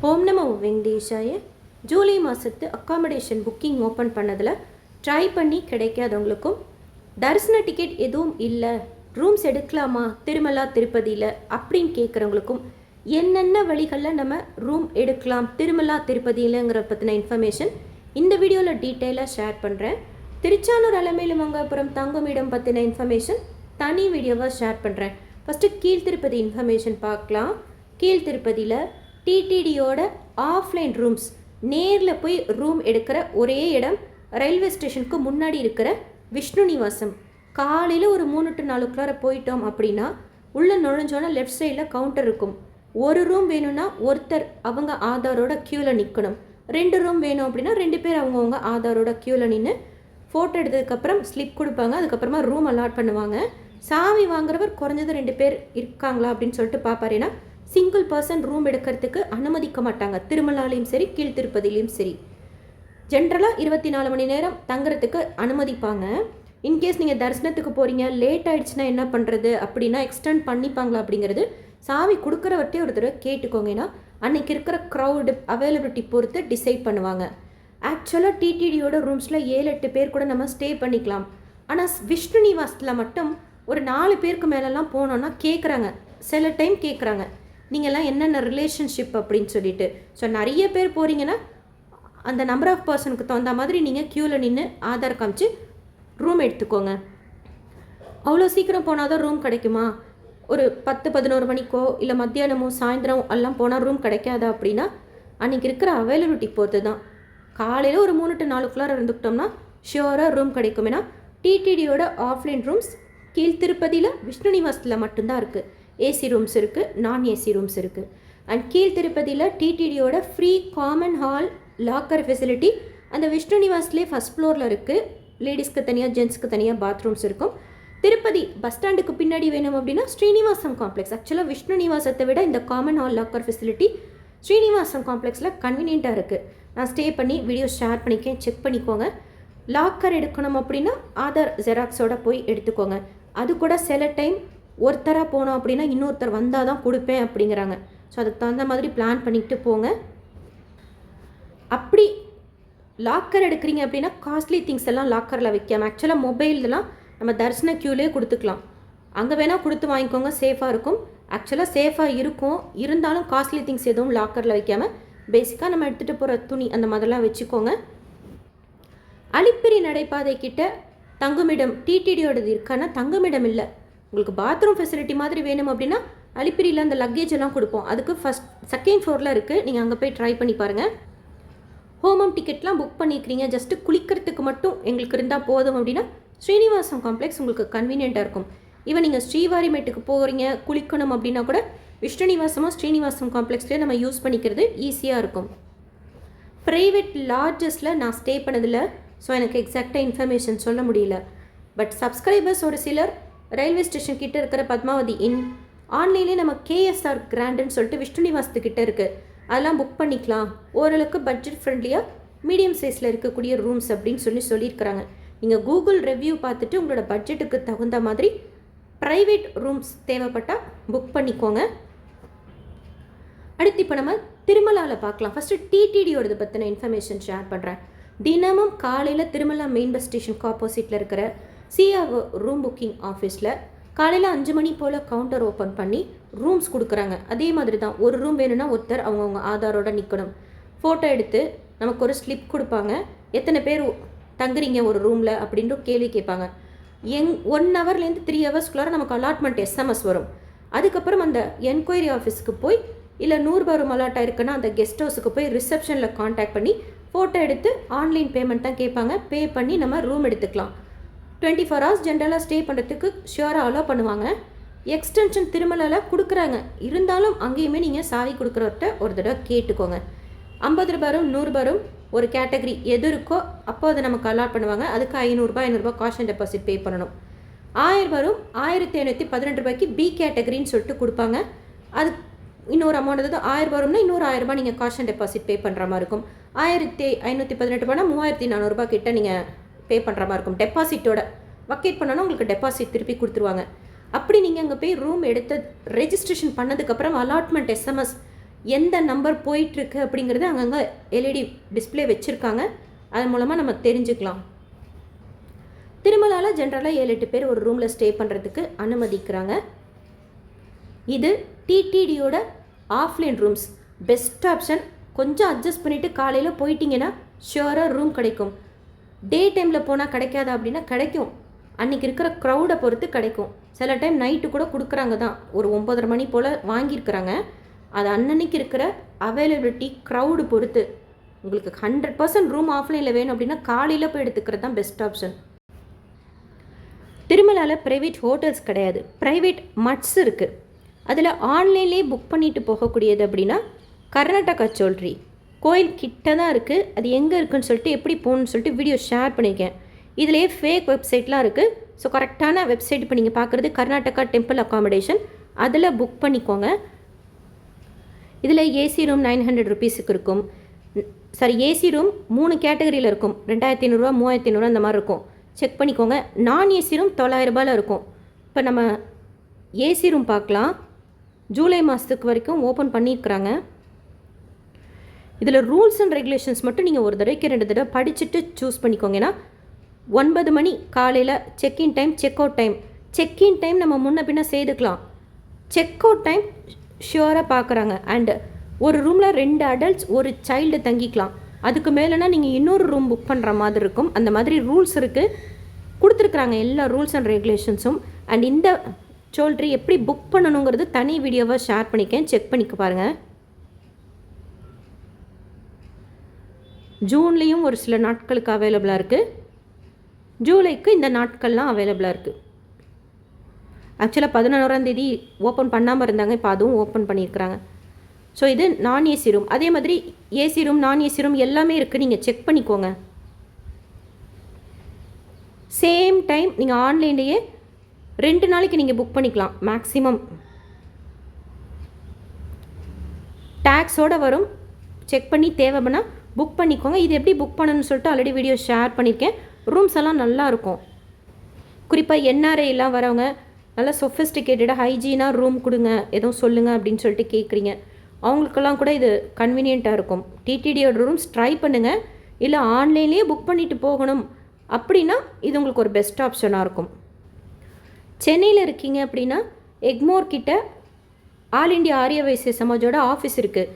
ஓம் நமோ வெங்கடேஷாய. ஜூலை மாதத்து accommodation booking open பண்ணதில் ட்ரை பண்ணி கிடைக்காதவங்களுக்கும், தரிசன டிக்கெட் எதுவும் இல்லை, ரூம்ஸ் எடுக்கலாமா திருமலா திருப்பதியில் அப்படின்னு கேட்குறவங்களுக்கும் என்னென்ன வழிகளில் நம்ம ரூம் எடுக்கலாம் திருமலா திருப்பதியிலங்கிற பற்றின இன்ஃபர்மேஷன் இந்த வீடியோவில் டீட்டெயிலாக ஷேர் பண்ணுறேன். திருச்சானூர் அலமேலுமங்காபுரம் தங்குமிடம் பற்றின இன்ஃபர்மேஷன் தனி வீடியோவாக ஷேர் பண்ணுறேன். ஃபஸ்ட்டு கீழ்த்திருப்பதி இன்ஃபர்மேஷன் பார்க்கலாம். கீழ்த்திருப்பதியில் டிடிடியோட ஆஃப்லைன் ரூம்ஸ், நேரில் போய் ரூம் எடுக்கிற ஒரே இடம் ரயில்வே ஸ்டேஷனுக்கு முன்னாடி இருக்கிற விஷ்ணு நிவாசம். காலையில் ஒரு 3 to 4 போயிட்டோம் அப்படின்னா உள்ளே நுழைஞ்சோன்னா லெஃப்ட் சைடில் கவுண்டர் இருக்கும். ஒரு ரூம் வேணும்னா ஒருத்தர் அவங்க ஆதாரோட க்யூவில் நிற்கணும். 2 ரூம் வேணும் அப்படின்னா 2 பேர் அவங்கவுங்க ஆதாரோட க்யூவில் நின்று ஃபோட்டோ எடுத்ததுக்கப்புறம் ஸ்லிப் கொடுப்பாங்க. அதுக்கப்புறமா ரூம் அலாட் பண்ணுவாங்க. சாவி வாங்குறவர் குறைஞ்சது 2 பேர் இருக்காங்களா அப்படின்னு சொல்லிட்டு பார்ப்பார். ஏன்னா சிங்கிள் பர்சன் ரூம் எடுக்கிறதுக்கு அனுமதிக்க மாட்டாங்க, திருமலாலையும் சரி கீழ்த்திருப்பதிலையும் சரி. ஜென்ரலாக 24 மணி நேரம் தங்குறதுக்கு அனுமதிப்பாங்க. இன்கேஸ் நீங்கள் தரிசனத்துக்கு போகிறீங்க, லேட் ஆகிடுச்சுன்னா என்ன பண்ணுறது அப்படின்னா எக்ஸ்டெண்ட் பண்ணிப்பாங்களா அப்படிங்கிறது சாவி கொடுக்குறவர்கிட்டே ஒரு தடவை கேட்டுக்கோங்க. ஏன்னா அன்றைக்கி இருக்கிற க்ரௌடு அவைலபிலிட்டி பொறுத்து டிசைட் பண்ணுவாங்க. ஆக்சுவலாக டிடிடியோட ரூம்ஸில் 7-8 பேர் கூட நம்ம ஸ்டே பண்ணிக்கலாம். ஆனால் விஷ்ணு நிவாசத்தில் மட்டும் ஒரு 4 பேருக்கு மேலெலாம் போனோன்னா கேட்குறாங்க, சில டைம் கேட்குறாங்க நீங்கள்லாம் என்னென்ன ரிலேஷன்ஷிப் அப்படின்னு சொல்லிட்டு. ஸோ நிறைய பேர் போகிறீங்கன்னா அந்த நம்பர் ஆஃப் பர்சனுக்கு தகுந்த மாதிரி நீங்கள் க்யூவில் நின்று ஆதார் காமிச்சு ரூம் எடுத்துக்கோங்க. அவ்வளோ சீக்கிரம் போனால் தான் ரூம் கிடைக்குமா? ஒரு 10-11 மணிக்கோ இல்லை மத்தியானமோ சாயந்தரம் எல்லாம் போனால் ரூம் கிடைக்காதா அப்படின்னா அன்றைக்கி இருக்கிற அவைலபிலிட்டி பொறுத்து தான். காலையில் ஒரு 3 to 4 இருந்துக்கிட்டோம்னா ஷியோராக ரூம் கிடைக்கும். ஏன்னா டிடிடியோட ஆஃப்லைன் ரூம்ஸ் கீழ்த்திருப்பதியில் விஷ்ணு நிவாசத்தில் மட்டும்தான் இருக்குது. ஏசி ரூம்ஸ் இருக்குது, நான் ஏசி ரூம்ஸ் இருக்குது. அண்ட் கீழ்த்திருப்பதியில் டிடிடியோட free common hall locker facility அந்த விஷ்ணு நிவாஸ்லேயே ஃபஸ்ட் ஃப்ளோரில் இருக்குது. லேடிஸ்க்கு தனியாக ஜென்ட்ஸ்க்கு தனியாக பாத்ரூம்ஸ் இருக்கும். திருப்பதி பஸ் ஸ்டாண்டுக்கு பின்னாடி வேணும் அப்படின்னா ஸ்ரீனிவாசம் காம்ப்ளெக்ஸ். ஆக்சுவலாக விஷ்ணு நிவாசத்தை விட இந்த common hall locker facility Srinivasam காம்ப்ளெக்ஸில் கன்வீனியண்ட்டாக இருக்குது. நான் ஸ்டே பண்ணி வீடியோ ஷேர் பண்ணிக்கேன், செக் பண்ணிக்கோங்க. லாக்கர் எடுக்கணும் அப்படின்னா ஆதார் ஜெராக்ஸோட போய் எடுத்துக்கோங்க. அது கூட சில டைம் ஒருத்தராக போனோம் அப்படின்னா இன்னொருத்தர் வந்தால் தான் கொடுப்பேன் அப்படிங்கிறாங்க. ஸோ அதுக்கு தகுந்த மாதிரி பிளான் பண்ணிக்கிட்டு போங்க. அப்படி லாக்கர் எடுக்கிறீங்க அப்படின்னா காஸ்ட்லி திங்ஸ் எல்லாம் லாக்கரில் வைக்காமல் ஆக்சுவலாக மொபைல்லாம் நம்ம தரிசன க்யூலே கொடுத்துக்கலாம். அங்கே வேணால் கொடுத்து வாங்கிக்கோங்க, சேஃபாக இருக்கும். ஆக்சுவலாக சேஃபாக இருக்கும், இருந்தாலும் காஸ்ட்லி திங்ஸ் எதுவும் லாக்கரில் வைக்காமல் பேசிக்காக நம்ம எடுத்துகிட்டு போகிற துணி அந்த மாதிரிலாம் வச்சுக்கோங்க. அலிப்பிரி நடைபாதை கிட்ட தங்குமிடம் டிடிடியோடது இருக்கான்னா தங்குமிடம் இல்லை. உங்களுக்கு பாத்ரூம் ஃபெசிலிட்டி மாதிரி வேணும் அப்படின்னா அலிப்பிரியில் அந்த லக்கேஜ் எல்லாம் கொடுப்போம். அதுக்கு செகண்ட் ஃப்ளோரில் இருக்குது, நீங்கள் அங்கே போய் ட்ரை பண்ணி பாருங்கள். ஹோமம் டிக்கெட்லாம் புக் பண்ணிக்கிறீங்க, ஜஸ்ட்டு குளிக்கிறதுக்கு மட்டும் எங்களுக்கு இருந்தால் போதும் அப்படின்னா ஸ்ரீனிவாசம் காம்ப்ளெக்ஸ் உங்களுக்கு கன்வீனியண்ட்டாக இருக்கும். ஈவன் நீங்கள் ஸ்ரீவாரிமேட்டுக்கு போகிறீங்க குளிக்கணும் அப்படின்னா கூட விஷ்ணு நிவாசமோ ஸ்ரீனிவாசம் காம்ப்ளெக்ஸ்லேயே நம்ம யூஸ் பண்ணிக்கிறது ஈஸியாக இருக்கும். ப்ரைவேட் லாட்ஜஸில் நான் ஸ்டே பண்ணதில்லை, ஸோ எனக்கு எக்ஸாக்டாக இன்ஃபர்மேஷன் சொல்ல முடியல. பட் சப்ஸ்கிரைபர்ஸ் ஒரு சிலர் ரயில்வே ஸ்டேஷன் கிட்டே இருக்கிற பத்மாவதி இன் ஆன்லைன்லேயே நம்ம கேஎஸ்ஆர் கிராண்டுன்னு சொல்லிட்டு விஷ்ணு நிவாசத்துக்கிட்ட இருக்குது, அதெல்லாம் புக் பண்ணிக்கலாம். ஓரளவுக்கு பட்ஜெட் ஃப்ரெண்ட்லியாக மீடியம் சைஸில் இருக்கக்கூடிய ரூம்ஸ் அப்படின்னு சொல்லியிருக்கிறாங்க. நீங்கள் கூகுள் ரிவ்யூ பார்த்துட்டு உங்களோட பட்ஜெட்டுக்கு தகுந்த மாதிரி ப்ரைவேட் ரூம்ஸ் தேவைப்பட்டால் புக் பண்ணிக்கோங்க. அடுத்து இப்போ நம்ம திருமலாவில் பார்க்கலாம். ஃபஸ்ட்டு டிடிடியோடது பற்றின இன்ஃபர்மேஷன் ஷேர் பண்ணுறேன். தினமும் காலையில் திருமலா மெயின் பஸ் ஸ்டேஷனுக்கு ஆப்போசிட்டில் இருக்கிற சிஆர்ஓ ரூம் புக்கிங் ஆஃபீஸில் காலையில் 5 மணி போல் கவுண்டர் ஓப்பன் பண்ணி ரூம்ஸ் கொடுக்குறாங்க. அதே மாதிரி தான் ஒரு ரூம் வேணும்னா ஒருத்தர் அவங்கவுங்க ஆதாரோட நிற்கணும். ஃபோட்டோ எடுத்து நமக்கு ஒரு ஸ்லிப் கொடுப்பாங்க. எத்தனை பேர் தங்குறீங்க ஒரு ரூமில் அப்படின்ற கேள்வி கேட்பாங்க. 1 ஹவர்லேருந்து 3 ஹவர்ஸ்க்குள்ளார நமக்கு அலாட்மெண்ட் எஸ்எம்எஸ் வரும். அதுக்கப்புறம் அந்த என்கொயரி ஆஃபீஸுக்கு போய் இல்லை 100 ரூம் அலாட் ஆயிருக்குன்னா அந்த கெஸ்ட் ஹவுஸுக்கு போய் ரிசப்ஷனில் காண்டாக்ட் பண்ணி ஃபோட்டோ எடுத்து ஆன்லைன் பேமெண்ட் தான் கேட்பாங்க. பே பண்ணி நம்ம ரூம் எடுத்துக்கலாம். 24 hours ஜென்ரலாக ஸ்டே பண்ணுறதுக்கு ஷியோராக அலோவ் பண்ணுவாங்க. எக்ஸ்டென்ஷன் திருமலாவில் கொடுக்குறாங்க, இருந்தாலும் அங்கேயுமே நீங்கள் சாவி கொடுக்குறவர்கிட்ட ஒரு தடவை கேட்டுக்கோங்க. 50 ரூபாயும் 100 ரூபாயும் ஒரு கேட்டகரி எது இருக்கோ அப்போ அதை நமக்கு அலாட் பண்ணுவாங்க. அதுக்கு 500 காஷன் டெபாசிட் பே பண்ணணும். 1000 ரூபாயும் 1512 ரூபாய்க்கு பி கேட்டகரின்னு சொல்லிட்டு கொடுப்பாங்க. அது இன்னொரு அமௌண்ட், அதாவது 1000 ரூபாய்னா இன்னொரு 1000 ரூபாய் நீங்கள் காஷன் டெபாசிட் பே பண்ணுற மாதிரி இருக்கும். 1518 ரூபாய்னா 3400 ரூபாய் கிட்ட நீங்கள் பே பண்ணுற மாதிரி இருக்கும். டெபாசிட்டோட வக்கேட் பண்ணோன்னா உங்களுக்கு டெபாசிட் திருப்பி கொடுத்துருவாங்க. அப்படி நீங்கள் அங்கே போய் ரூம் எடுத்து ரெஜிஸ்ட்ரேஷன் பண்ணதுக்கப்புறம் அலாட்மெண்ட் எஸ்எம்எஸ் எந்த நம்பர் போயிட்டுருக்கு அப்படிங்கிறது அங்கங்கே எல்இடி டிஸ்பிளே வச்சுருக்காங்க. அது மூலமாக நம்ம தெரிஞ்சுக்கலாம். திருமலாவில் ஜென்ரலாக 7-8 பேர் ஒரு ரூமில் ஸ்டே பண்ணுறதுக்கு அனுமதிக்கிறாங்க. இது டிடிடியோட ஆஃப்லைன் ரூம்ஸ் பெஸ்ட் ஆப்ஷன். கொஞ்சம் அட்ஜஸ்ட் பண்ணிவிட்டு காலையில் போயிட்டீங்கன்னா ஷியோராக ரூம் கிடைக்கும். டே டைமில் போனால் கிடைக்காதா அப்படின்னா கிடைக்கும். அன்றைக்கி இருக்கிற க்ரௌடை பொறுத்து கிடைக்கும். சில டைம் நைட்டு கூட கொடுக்குறாங்க தான். ஒரு 9:30 மணி போல் வாங்கியிருக்கிறாங்க. அது அன்னன்னைக்கு இருக்கிற அவைலபிலிட்டி க்ரௌடு பொறுத்து. உங்களுக்கு 100% ரூம் ஆஃப்லைனில் வேணும் அப்படின்னா காலையில் போய் எடுத்துக்கிறது தான் பெஸ்ட் ஆப்ஷன். திருமலாவில் ப்ரைவேட் ஹோட்டல்ஸ் கிடையாது, ப்ரைவேட் மட்ஸ் இருக்குது. அதில் ஆன்லைன்லேயே புக் பண்ணிட்டு போகக்கூடியது அப்படின்னா கர்நாடகா ஜுவல்லரி கோயில் கிட்ட தான் இருக்குது. அது எங்கே இருக்குதுன்னு சொல்லிட்டு எப்படி போகணுன்னு சொல்லிட்டு வீடியோ ஷேர் பண்ணியிருக்கேன். இதிலே ஃபேக் வெப்சைட்லாம் இருக்குது. ஸோ கரெக்டான வெப்சைட் இப்போ நீங்கள் பார்க்குறது கர்நாடகா டெம்பிள் அக்காமடேஷன். அதில் புக் பண்ணிக்கோங்க. இதில் ஏசி ரூம் 900 ருபீஸுக்கு இருக்கும். ஏசி ரூம் 3 கேட்டகரியில் இருக்கும். 2500 3500 அந்த மாதிரி இருக்கும். செக் பண்ணிக்கோங்க. நான் ஏசி ரூம் 900 ரூபாயில் இருக்கும். இப்போ நம்ம ஏசி ரூம் பார்க்கலாம். ஜூலை மாதத்துக்கு வரைக்கும் ஓப்பன் பண்ணியிருக்கிறாங்க. இதில் ரூல்ஸ் அண்ட் ரெகுலேஷன்ஸ் மட்டும் நீங்கள் ஒரு தடவைக்கு 2 தடவை படிச்சுட்டு சூஸ் பண்ணிக்கோங்க. ஏன்னா 9 மணி காலையில் check in time, check out time. Check in time நம்ம முன்ன பின்ன செய்துக்கலாம். செக் அவுட் டைம் ஷியோராக பார்க்குறாங்க. அண்டு ஒரு ரூமில் 2 அடல்ட்ஸ் 1 சைல்டு தங்கிக்கலாம். அதுக்கு மேலேனா நீங்கள் இன்னொரு ரூம் புக் பண்ணுற மாதிரி இருக்கும். அந்த மாதிரி ரூல்ஸ் இருக்குது, கொடுத்துருக்குறாங்க எல்லா ரூல்ஸ் அண்ட் ரெகுலேஷன்ஸும். அண்ட் இந்த ஜுவல்லரி எப்படி புக் பண்ணணுங்கிறது தனி வீடியோவாக ஷேர் பண்ணிக்கேன், செக் பண்ணிக்க பாருங்கள். ஜூன்லேயும் ஒரு சில நாட்களுக்கு அவைலபிளாக இருக்குது. ஜூலைக்கு இந்த நாட்கள்லாம் அவைலபிளாக இருக்குது. ஆக்சுவலாக 11ஆம் தேதி ஓப்பன் பண்ணாமல் இருந்தாங்க. இப்போ அதுவும் ஓப்பன் பண்ணியிருக்கிறாங்க. ஸோ இது நான் ஏசி ரூம். அதே மாதிரி ஏசி ரூம், நான் ஏசி ரூம் எல்லாமே இருக்குது. நீங்கள் செக் பண்ணிக்கோங்க. சேம் டைம் நீங்கள் ஆன்லைன்லேயே 2 நாளைக்கு நீங்கள் புக் பண்ணிக்கலாம் மேக்ஸிமம். டேக்ஸோடு வரும். செக் பண்ணி தேவைன்னா புக் பண்ணிக்கோங்க. இது எப்படி புக் பண்ணணும்னு சொல்லிட்டு ஆல்ரெடி வீடியோ ஷேர் பண்ணியிருக்கேன். ரூம்ஸ் எல்லாம் நல்லாயிருக்கும். குறிப்பாக என்ஆர்ஐலாம் வரவங்க நல்லா சொஃபிஸ்டிகேட்டடாக ஹைஜீனாக ரூம் கொடுங்க, எதுவும் சொல்லுங்கள் அப்படின்னு சொல்லிட்டு கேட்குறீங்க. அவங்களுக்கெல்லாம் கூட இது கன்வீனியண்ட்டாக இருக்கும். டிடிடியோட ரூம்ஸ் ட்ரை பண்ணுங்கள். இல்லை ஆன்லைன்லேயே புக் பண்ணிவிட்டு போகணும் அப்படின்னா இது உங்களுக்கு ஒரு பெஸ்ட் ஆப்ஷனாக இருக்கும். சென்னையில் இருக்கீங்க அப்படின்னா எக்மோர் கிட்ட ஆல் இண்டியா ஆரிய வைசிய சமாஜோட ஆஃபீஸ் இருக்குது.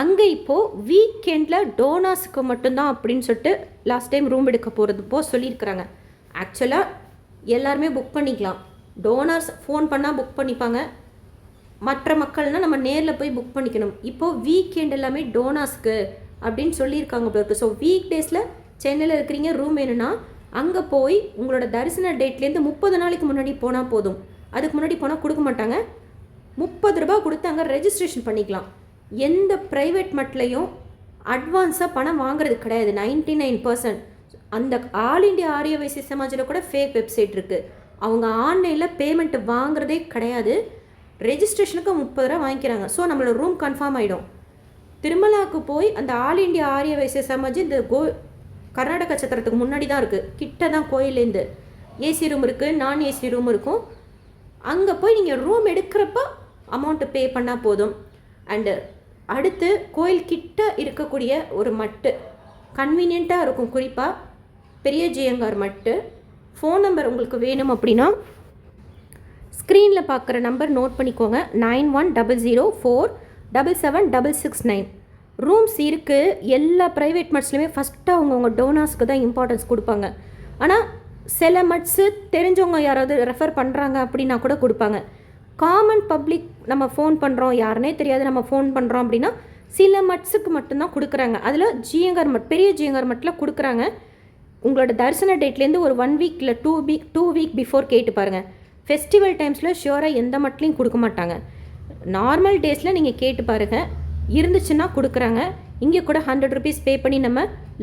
அங்கே இப்போது வீக்கெண்டில் டோனாஸுக்கு மட்டும்தான் அப்படின்னு சொல்லிட்டு லாஸ்ட் டைம் ரூம் எடுக்க போகிறதுப்போ சொல்லியிருக்கிறாங்க. ஆக்சுவலாக எல்லாருமே புக் பண்ணிக்கலாம். டோனார்ஸ் ஃபோன் பண்ணால் புக் பண்ணிப்பாங்க. மற்ற மக்கள்னால் நம்ம நேரில் போய் புக் பண்ணிக்கணும். இப்போது வீக்கெண்ட் எல்லாமே டோனாஸ்க்கு அப்படின்னு சொல்லியிருக்காங்க போல. ஸோ வீக் டேஸில் சென்னையில் இருக்கிறீங்க, ரூம் வேணும்னா அங்கே போய் உங்களோட தரிசன டேட்லேருந்து 30 நாளைக்கு முன்னாடி போனால் போதும். அதுக்கு முன்னாடி போனால் கொடுக்க மாட்டாங்க. 30 ரூபா கொடுத்து அங்கே ரெஜிஸ்ட்ரேஷன் பண்ணிக்கலாம். எந்த ப்ரைவேட் மட்லையும் அட்வான்ஸாக பணம் வாங்குறது கிடையாது. 99%. அந்த ஆல் இண்டியா ஆரிய வைசிய சமாஜில் கூட ஃபேக் வெப்சைட் இருக்குது. அவங்க ஆன்லைனில் பேமெண்ட் வாங்குறதே கிடையாது. ரெஜிஸ்ட்ரேஷனுக்கு 30 ரூபா வாங்கிக்கிறாங்க. ஸோ நம்மளோட ரூம் கன்ஃபார்ம் ஆகிடும். திருமலாவுக்கு போய் அந்த ஆல் இண்டியா ஆரிய வைசிய சமாஜ் இந்த கர்நாடகா சத்திரத்துக்கு முன்னாடி தான் இருக்குது. கிட்ட தான் கோயிலேருந்து. ஏசி ரூம் இருக்குது, நான் ஏசி ரூம் இருக்கும். அங்கே போய் நீங்கள் ரூம் எடுக்கிறப்ப அமௌண்ட்டு பே பண்ணால் போதும். அண்டு அடுத்து கோயில் கிட்ட இருக்கக்கூடிய ஒரு மட்டு கன்வீனியண்ட்டாக இருக்கும். குறிப்பாக பெரிய ஜெயங்கார் மட்டு. ஃபோன் நம்பர் உங்களுக்கு வேணும் அப்படின்னா ஸ்க்ரீனில் பார்க்குற நம்பர் நோட் பண்ணிக்கோங்க. 9100477669. ரூம்ஸ் இருக்குது. எல்லா ப்ரைவேட் மட்ஸ்லையுமே ஃபஸ்ட்டு அவங்கவுங்க டோனாஸ்க்கு தான் இம்பார்ட்டன்ஸ் கொடுப்பாங்க. ஆனால் சில மட்ஸு தெரிஞ்சவங்க யாராவது ரெஃபர் பண்ணுறாங்க அப்படின்னா கூட கொடுப்பாங்க. காமன் பப்ளிக் நம்ம ஃபோன் பண்ணுறோம், யாருனே தெரியாது, நம்ம ஃபோன் பண்ணுறோம் அப்படின்னா சில மட்ஸுக்கு மட்டும்தான் கொடுக்குறாங்க. அதில் ஜியங்கார் மட், பெரிய ஜியங்கார் மட்டில் கொடுக்குறாங்க. உங்களோட தரிசன டேட்லேருந்து ஒரு 1 வீக் இல்லை 2 வீக் பிஃபோர் கேட்டு பாருங்கள். ஃபெஸ்டிவல் டைம்ஸில் ஷியோராக எந்த மட்லையும் கொடுக்க மாட்டாங்க. நார்மல் டேஸில் நீங்கள் கேட்டு பாருங்கள், இருந்துச்சுன்னா கொடுக்குறாங்க. இங்கே கூட 100 ருபீஸ் பே பண்ணி நம்ம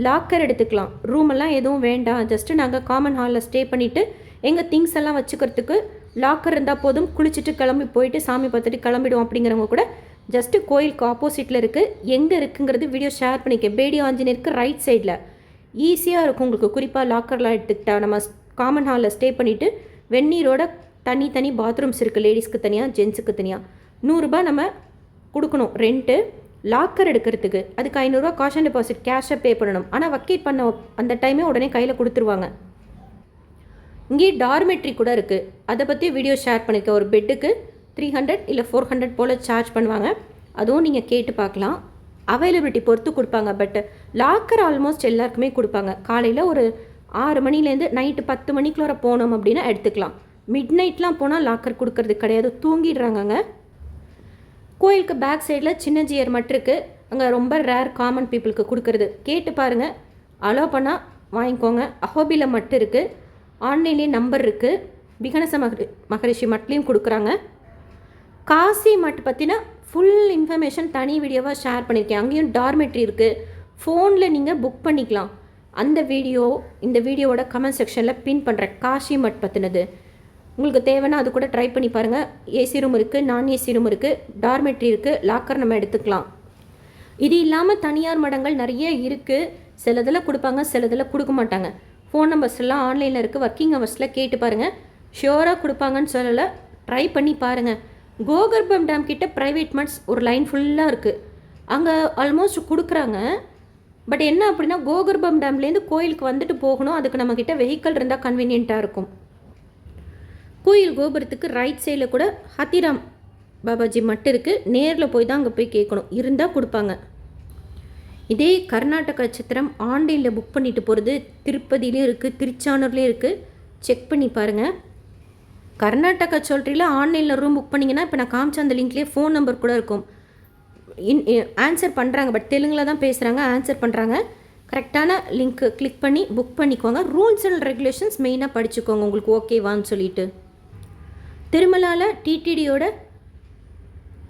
லாக்கர் எடுத்துக்கலாம். ரூமெல்லாம் எதுவும் வேண்டாம், ஜஸ்ட்டு நாங்கள் காமன் ஹாலில் ஸ்டே பண்ணிவிட்டு எங்கள் திங்ஸ் எல்லாம் வச்சுக்கிறதுக்கு லாக்கர் இருந்தால் போதும், குளிச்சுட்டு கிளம்பி போயிட்டு சாமி பார்த்துட்டு கிளம்பிடுவோம் அப்படிங்கிறவங்க கூட ஜஸ்ட்டு கோயிலுக்கு ஆப்போசிட்டில் இருக்குது. எங்கே இருக்குங்கிறது வீடியோ ஷேர் பண்ணிக்க. பேடி ஆஞ்சநேயருக்கு ரைட் சைடில் ஈஸியாக இருக்கும் உங்களுக்கு. குறிப்பாக லாக்கர்லாம் எடுத்துக்கிட்டா நம்ம காமன் ஹாலில் ஸ்டே பண்ணிவிட்டு வெந்நீரோட தனி பாத்ரூம்ஸ் இருக்குது. லேடிஸ்க்கு தனியாக, ஜென்ஸுக்கு தனியாக. 100 ரூபாய் நம்ம கொடுக்கணும் ரெண்ட்டு. லாக்கர் எடுக்கிறதுக்கு அதுக்கு 500 ரூபா காஷன் டெபாசிட் கேஷை பே பண்ணணும். ஆனால் வக்கேட் பண்ண அந்த டைமே உடனே கையில் கொடுத்துருவாங்க. இங்கே டார்மெட்ரி கூட இருக்குது. அதை பற்றி வீடியோ ஷேர் பண்ணியிருக்கேன். ஒரு பெட்டுக்கு 300 இல்லை 400 போல் சார்ஜ் பண்ணுவாங்க. அதுவும் நீங்கள் கேட்டு பார்க்கலாம். அவைலபிலிட்டி பொறுத்து கொடுப்பாங்க. பட் லாக்கர் ஆல்மோஸ்ட் எல்லாருக்குமே கொடுப்பாங்க. காலையில் ஒரு 6 மணிலேருந்து நைட்டு 10 மணிக்குள்ளே போனோம் அப்படின்னா எடுத்துக்கலாம். மிட் நைட்லாம் போனால் லாக்கர் கொடுக்கறது கிடையாது, தூங்கிடுறாங்கங்க. கோயிலுக்கு பேக் சைடில் சின்ன ஜியர் மட்டும் இருக்குது. அங்கே ரொம்ப ரேர் காமன் பீப்புளுக்கு கொடுக்குறது. கேட்டு பாருங்கள், அலோவ் பண்ணால் வாங்கிக்கோங்க. அஹோபியில் மட்டும் இருக்குது. ஆன்லைன்லேயே நம்பர் இருக்குது. விகனச மகரிஷி மட்லேயும் கொடுக்குறாங்க. காசி மட் பற்றின ஃபுல் இன்ஃபர்மேஷன் தனி வீடியோவாக ஷேர் பண்ணியிருக்கேன். அங்கேயும் டார்மெட்ரி இருக்குது. ஃபோனில் நீங்கள் புக் பண்ணிக்கலாம். அந்த வீடியோ இந்த வீடியோவோட கமெண்ட் செக்ஷனில் பின் பண்ணுறேன். காசி மட் பற்றினது உங்களுக்கு தேவைன்னா அது கூட ட்ரை பண்ணி பாருங்கள். ஏசி ரூம் இருக்குது, நான் ஏசி ரூம் இருக்குது, டார்மெட்ரி இருக்குது, லாக்கர் நம்ம எடுத்துக்கலாம். இது இல்லாமல் தனியார் மடங்கள் நிறைய இருக்குது. சிலதில் கொடுப்பாங்க, சிலதில் கொடுக்க மாட்டாங்க. ஃபோன் நம்பர்ஸ்லாம் ஆன்லைனில் இருக்குது. ஒர்க்கிங் ஹவர்ஸில் கேட்டு பாருங்கள். ஷியோராக கொடுப்பாங்கன்னு சொல்லலை, ட்ரை பண்ணி பாருங்கள். கோகர்பம் டேம் கிட்ட ப்ரைவேட் மட்ஸ் ஒரு லைன் ஃபுல்லாக இருக்குது. அங்கே ஆல்மோஸ்ட் கொடுக்குறாங்க. பட் என்ன அப்படின்னா கோகர்பம் டேம்லேருந்து கோயிலுக்கு வந்துட்டு போகணும். அதுக்கு நம்மக்கிட்ட வெஹிக்கிள் இருந்தால் கன்வீனியண்ட்டாக இருக்கும். கோயில் கோபுரத்துக்கு ரைட் சைடில் கூட ஹத்திராம் பாபாஜி மட்டும் இருக்குது. நேரில் போய் தான் அங்கே போய் கேட்கணும். இருந்தால் கொடுப்பாங்க. இதே கர்நாடகா சித்திரம் ஆன்லைனில் புக் பண்ணிட்டு போகிறது திருப்பதியிலே இருக்குது, திருச்சானூர்லேயும் இருக்குது. செக் பண்ணி பாருங்கள். கர்நாடகா சொல்கிறீங்களா ஆன்லைனில் ரூம் புக் பண்ணிங்கன்னா இப்போ நான் காமிச்ச அந்த லிங்க்லேயே ஃபோன் நம்பர் கூட இருக்கும். ஆன்சர் பண்ணுறாங்க. பட் தெலுங்கில் தான் பேசுகிறாங்க, ஆன்சர் பண்ணுறாங்க. கரெக்டான லிங்க்கு கிளிக் பண்ணி புக் பண்ணிக்கோங்க. ரூல்ஸ் அண்ட் ரெகுலேஷன்ஸ் மெயினாக படிச்சுக்கோங்க, உங்களுக்கு ஓகேவான்னு சொல்லிட்டு. திருமலாவில் டிடிடியோட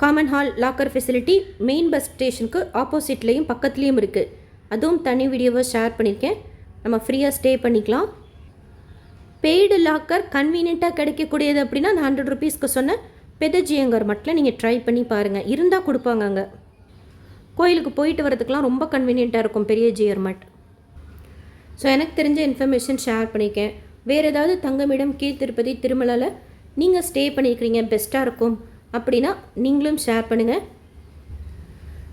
common hall locker facility main bus ஸ்டேஷனுக்கு ஆப்போசிட்லேயும் பக்கத்துலேயும் இருக்குது. அதுவும் தனி வீடியோவை ஷேர் பண்ணியிருக்கேன். நம்ம ஃப்ரீயாக ஸ்டே பண்ணிக்கலாம். பெய்டு லாக்கர் கன்வீனியண்ட்டாக கிடைக்கக்கூடியது அப்படின்னா அந்த 100 ருபீஸ்க்கு சொன்ன பெதஜியங்கர் மட்டும் நீங்கள் ட்ரை பண்ணி பாருங்கள். இருந்தால் கொடுப்பாங்க. அங்கே கோயிலுக்கு போயிட்டு வரதுக்கெலாம் ரொம்ப கன்வீனியண்ட்டாக இருக்கும் பெரிய ஜியர் மட். ஸோ எனக்கு தெரிஞ்ச இன்ஃபர்மேஷன் ஷேர் பண்ணியிருக்கேன். வேறு ஏதாவது தங்கமிடம் கீழ் திருப்பதி திருமலாவில் நீங்கள் ஸ்டே பண்ணியிருக்கிறீங்க பெஸ்ட்டாக இருக்கும் அப்படின்னா நீங்களும் ஷேர் பண்ணுங்கள்.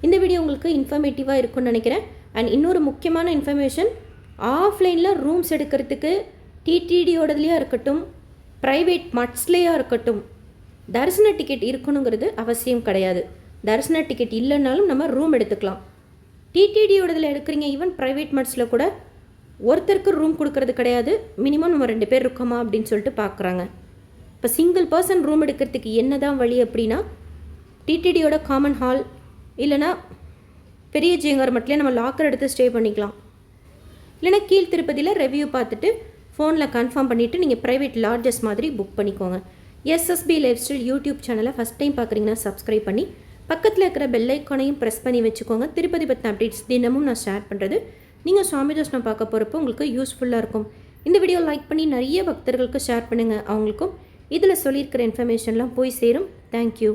இந்த வீடியோ உங்களுக்கு இன்ஃபர்மேட்டிவாக இருக்கும்னு நினைக்கிறேன். அண்ட் இன்னொரு முக்கியமான இன்ஃபர்மேஷன், ஆஃப்லைனில் ரூம்ஸ் எடுக்கிறதுக்கு டிடிடியோடதுலேயே இருக்கட்டும், ப்ரைவேட் மட்ஸ்லேயே இருக்கட்டும், தரிசன டிக்கெட் இருக்கணுங்கிறது அவசியம் கிடையாது. தரிசன டிக்கெட் இல்லைன்னாலும் நம்ம ரூம் எடுத்துக்கலாம். டிடிடியோடதில் எடுக்கிறீங்க, ஈவன் ப்ரைவேட் மட்ஸில் கூட ஒருத்தருக்கு ரூம் கொடுக்கறது கிடையாது. மினிமம் நம்ம 2 பேர் இருக்கோமா அப்படின்னு சொல்லிட்டு பார்க்குறாங்க. இப்போ சிங்கிள் பர்சன் ரூம் எடுக்கிறதுக்கு என்ன தான் வழி அப்படின்னா டிடிடியோட காமன் ஹால் இல்லைனா பெரிய ஜியங்கர் மட்டும் நம்ம லாக்கர் எடுத்து ஸ்டே பண்ணிக்கலாம். இல்லைனா கீழ் திருப்பதியில் ரெவ்யூ பார்த்துட்டு ஃபோனில் கன்ஃபார்ம் பண்ணிவிட்டு நீங்கள் ப்ரைவேட் லாட்ஜஸ் மாதிரி புக் பண்ணிக்கோங்க. எஸ்எஸ்பி லைஃப் ஸ்டைல் யூடியூப் சேனலை ஃபஸ்ட் டைம் பார்க்குறீங்கன்னா சப்ஸ்கிரைப் பண்ணி பக்கத்தில் இருக்கிற பெல் ஐக்கானையும் ப்ரெஸ் பண்ணி வச்சுக்கோங்க. திருப்பதி பற்றின அப்டேட்ஸ் தினமும் நான் ஷேர் பண்ணுறது நீங்கள் சுவாமி தரிசனம் பார்க்க போகிறப்போ உங்களுக்கு யூஸ்ஃபுல்லாக இருக்கும். இந்த வீடியோ லைக் பண்ணி நிறைய பக்தர்களுக்கு ஷேர் பண்ணுங்கள். அவங்களுக்கும் இதில் சொல்லியிருக்கிற இன்ஃபர்மேஷன்லாம் போய் சேரும். தேங்க்யூ.